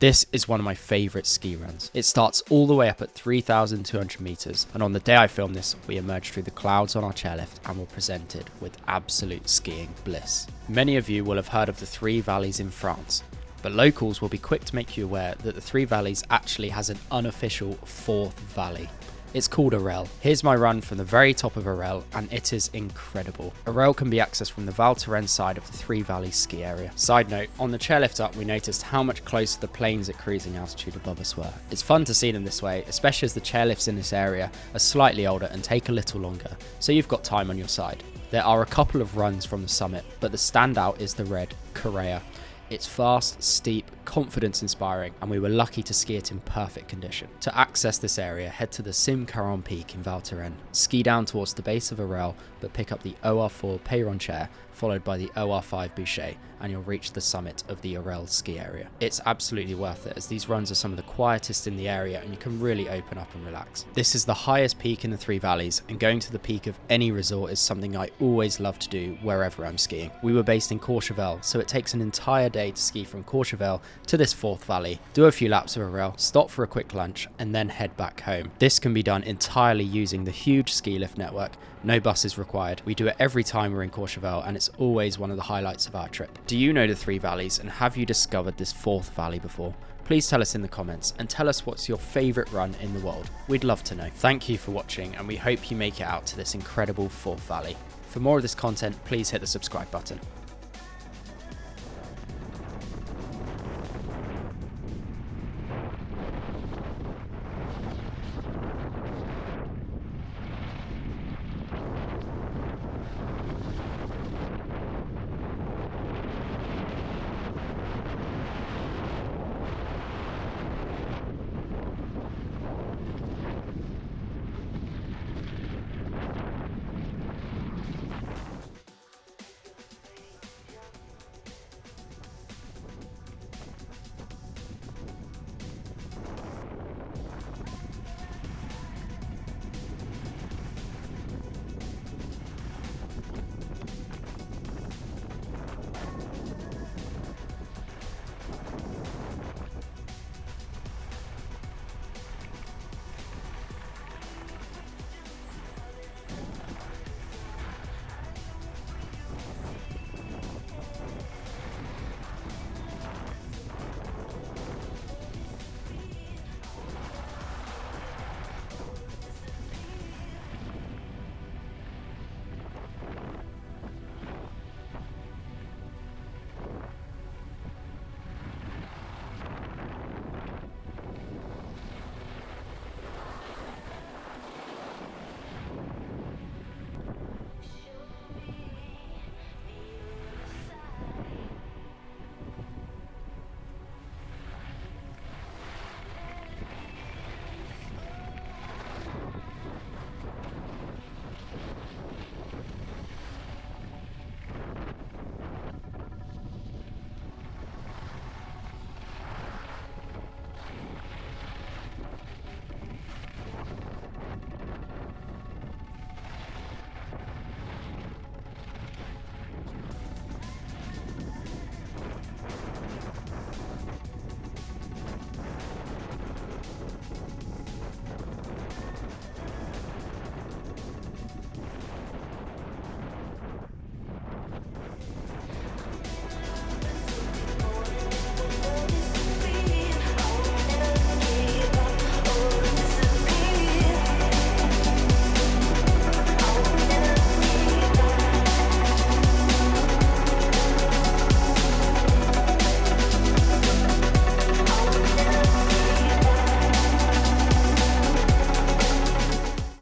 This is one of my favourite ski runs. It starts all the way up at 3,200 metres, and on the day I filmed this, we emerged through the clouds on our chairlift and were presented with absolute skiing bliss. Many of you will have heard of the Three Valleys in France, but locals will be quick to make you aware that the Three Valleys actually has an unofficial fourth valley. It's called Orelle. Here's my run from the very top of Orelle, and it is incredible. Orelle can be accessed from the Val Thorens side of the Three Valleys ski area. Side note, on the chairlift up we noticed how much closer the planes at cruising altitude above us were. It's fun to see them this way, especially as the chairlifts in this area are slightly older and take a little longer, so you've got time on your side. There are a couple of runs from the summit, but the standout is the red Coraia. It's fast, steep, confidence inspiring, and we were lucky to ski it in perfect condition. To access this area, head to the Cime Caron peak in Val Thorens, ski down towards the base of Orelle, but pick up the OR4 Peyron chair, followed by the OR5 Bouchet, and you'll reach the summit of the Orelle ski area. It's absolutely worth it, as these runs are some of the quietest in the area and you can really open up and relax. This is the highest peak in the Three Valleys, and going to the peak of any resort is something I always love to do wherever I'm skiing. We were based in Courchevel, so it takes an entire day to ski from Courchevel to this fourth valley, do a few laps of Orelle, stop for a quick lunch, and then head back home. This can be done entirely using the huge ski lift network. No buses required. We do it every time we're in Courchevel, and it's always one of the highlights of our trip. Do you know the Three Valleys, and have you discovered this fourth valley before? Please tell us in the comments, and tell us what's your favourite run in the world. We'd love to know. Thank you for watching, and we hope you make it out to this incredible fourth valley. For more of this content, please hit the subscribe button.